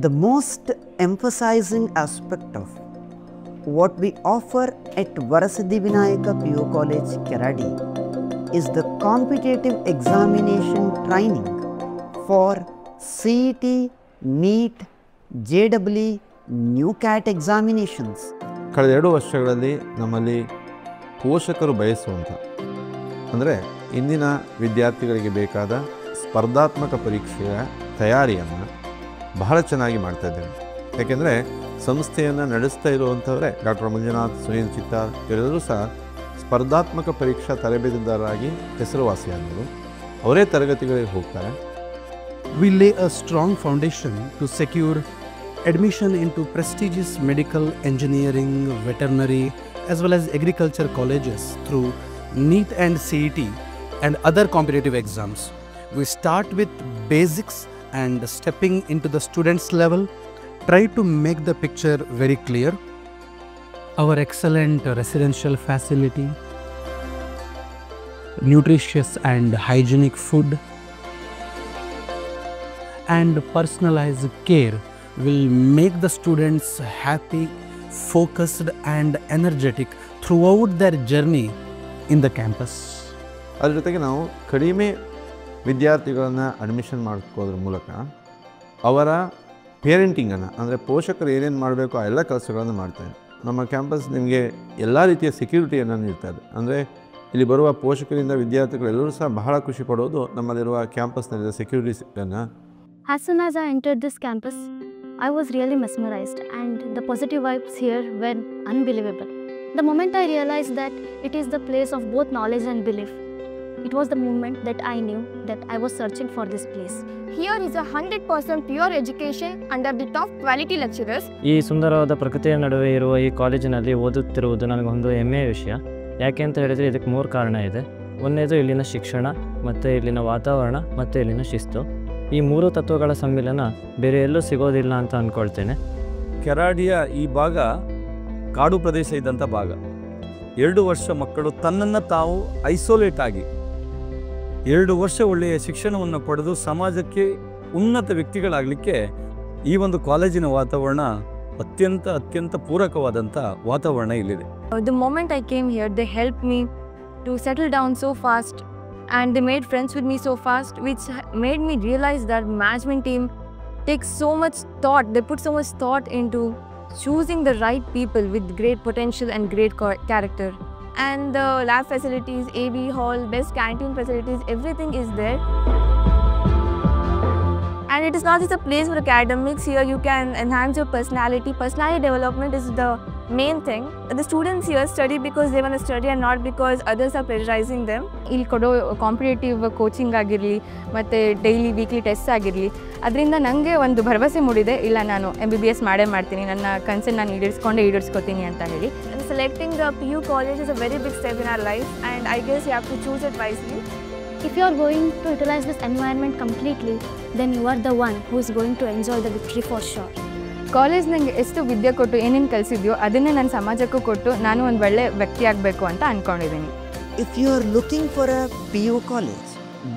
The most emphasizing aspect of what we offer at Varasiddhi Vinayaka PU College, Keradi is the competitive examination training for CET, NEET, JEE, New CAT examinations. ಕಳೆದ 2 ವರ್ಷಗಳಲ್ಲಿ ನಮ್ಮಲ್ಲಿ ಪೋಷಕರು ಬಯಸುವಂಥ ಅಂದರೆ ಇಂದಿನ ವಿದ್ಯಾರ್ಥಿಗಳಿಗೆ ಬೇಕಾದ ಸ್ಪರ್ಧಾತ್ಮಕ ಪರೀಕ್ಷೆಯ ತಯಾರಿಯನ್ನು ಬಹಳ ಚೆನ್ನಾಗಿ ಮಾಡ್ತಾಯಿದ್ದೇವೆ. ಯಾಕೆಂದರೆ ಸಂಸ್ಥೆಯನ್ನು ನಡೆಸ್ತಾ ಇರುವಂಥವರೇ ಡಾಕ್ಟರ್ ಮಂಜುನಾಥ್, ಸುನೀಲ್ ಚಿತ್ತಾರ್ ಇವರೆಲ್ಲರೂ ಸಹ ಸ್ಪರ್ಧಾತ್ಮಕ ಪರೀಕ್ಷಾ ತರಬೇತಿದಾರರಾಗಿ ಹೆಸರುವಾಸಿಯಾದರು. ಅವರೇ ತರಗತಿಗಳಿಗೆ ಹೋಗ್ತಾರೆ. We lay a strong foundation to secure admission into prestigious medical, engineering, veterinary as well as agriculture colleges through NEET and CET and other competitive exams. We start with basics and stepping into the students level, try to make the picture very clear. Our excellent residential facility, nutritious and hygienic food, and personalized care will make the students happy, focused and energetic throughout their journey in the campus. ಅದರ ಜೊತೆಗೆ ನಾವು ಕಡಿಮೆ ವಿದ್ಯಾರ್ಥಿಗಳನ್ನು admission ಮಾಡ್ಕೋದ್ರ ಮೂಲಕ ಅವರ ಪೇರೆಂಟಿಂಗನ್ನು ಅಂದರೆ ಪೋಷಕರು ಏನೇನು ಮಾಡಬೇಕು ಆ ಎಲ್ಲ ಕೆಲಸಗಳನ್ನು ಮಾಡ್ತಾರೆ. ನಮ್ಮ ಕ್ಯಾಂಪಸ್ ನಿಮಗೆ ಎಲ್ಲ ರೀತಿಯ ಸೆಕ್ಯೂರಿಟಿಯನ್ನು ನೀಡ್ತಾರೆ. ಅಂದರೆ ಇಲ್ಲಿ ಬರುವ ಪೋಷಕರಿಂದ ವಿದ್ಯಾರ್ಥಿಗಳೆಲ್ಲರೂ ಸಹ ಬಹಳ ಖುಷಿ ಪಡೋದು ನಮ್ಮಲ್ಲಿರುವ ಕ್ಯಾಂಪಸ್ನಲ್ಲಿರುವ ಸೆಕ್ಯೂರಿಟಿಯನ್ನು. As soon as I entered this campus, I was really mesmerized and the positive vibes here were unbelievable. The moment I realized that it is the place of both knowledge and belief, it was the moment that I knew that I was searching for this place. Here is a 100% pure education under the top quality lecturers. ಈ ಸುಂದರವಾದ ಪ್ರಕೃತಿಯ ನಡುವೆ ಇರುವ ಈ ಕಾಲೇಜಿನಲ್ಲಿ ಓದುತ್ತಿರುವುದು ನನಗೊಂದು ಹೆಮ್ಮೆಯ ವಿಷಯ. ಯಾಕೆ ಅಂತ ಹೇಳಿದರೆ ಇದಕ್ಕೆ 3 ಕಾರಣ ಇದೆ. ಒಂದನೇದು ಇಲ್ಲಿನ ಶಿಕ್ಷಣ, ಮತ್ತು ಇಲ್ಲಿನ ವಾತಾವರಣ, ಮತ್ತು ಇಲ್ಲಿನ ಶಿಸ್ತು. ಈ 3 ತತ್ವಗಳ ಸಮ್ಮಿಲನ ಬೇರೆ ಎಲ್ಲೂ ಸಿಗೋದಿಲ್ಲ ಅಂತ ಅಂದ್ಕೊಳ್ತೇನೆ. ಕೆರಾಡಿಯ ಈ ಭಾಗ ಕಾಡು ಪ್ರದೇಶ ಇದ್ದಂಥ ಭಾಗ. 2 ವರ್ಷ ಮಕ್ಕಳು ತನ್ನನ್ನು ತಾವು ಐಸೋಲೇಟ್ ಆಗಿ 2 ವರ್ಷ ಒಳ್ಳೆಯ ಶಿಕ್ಷಣವನ್ನು ಪಡೆದು ಸಮಾಜಕ್ಕೆ ಉನ್ನತ ವ್ಯಕ್ತಿಗಳಾಗಲಿಕ್ಕೆ ಈ ಒಂದು ಕಾಲೇಜಿನ ವಾತಾವರಣ ಅತ್ಯಂತ ಪೂರಕವಾದಂಥ ವಾತಾವರಣ ಇಲ್ಲಿದೆ. The moment I came here, they helped me to settle down so fast and they made friends with me so fast, which made me realize that management team takes so much thought, they put so much thought into choosing the right people with great potential and great character. And the lab facilities, AV hall, best canteen facilities, everything is there. And it is not just a place for academics. Here you can enhance your personality. Personality development is the main thing. The students here study because they want to study and not because others are pressurizing them. ಇಲ್ಲಿ ಕೊಡೋ competitive coaching ಆಗಿರಲಿ ಮತ್ತು daily weekly test ಆಗಿರಲಿ, ಅದರಿಂದ ನನಗೆ ಒಂದು ಭರವಸೆ ಮೂಡಿದೆ, ಇಲ್ಲ ನಾನು MBBS ಮಾಡೇ ಮಾಡ್ತೀನಿ, ನನ್ನ ಕನಸನ್ನು ನಾನು ಈಡೇರಿಸ್ಕೋತೀನಿ ಅಂತ ಹೇಳಿ. Selecting the PU college is a very big step in our life and I guess you have to choose it wisely. If you are going to utilize this environment completely, then you are the one who is going to enjoy the victory for sure. College ನನಗೆ ಎಷ್ಟು ವಿದ್ಯೆ ಕೊಟ್ಟು ಏನೇನು ಕಲಿಸಿದ್ಯೋ ಅದನ್ನೇ ನನ್ನ ಸಮಾಜಕ್ಕೂ ಕೊಟ್ಟು ನಾನು ಒಂದು ಒಳ್ಳೆ ವ್ಯಕ್ತಿ ಆಗಬೇಕು ಅಂತ ಅಂದ್ಕೊಂಡಿದ್ದೀನಿ. If you are looking for a PU college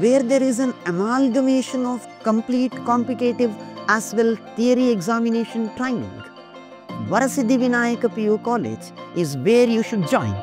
where there is an amalgamation of complete competitive as well theory examination training, Varasiddhi Vinayaka PU College is where you should join.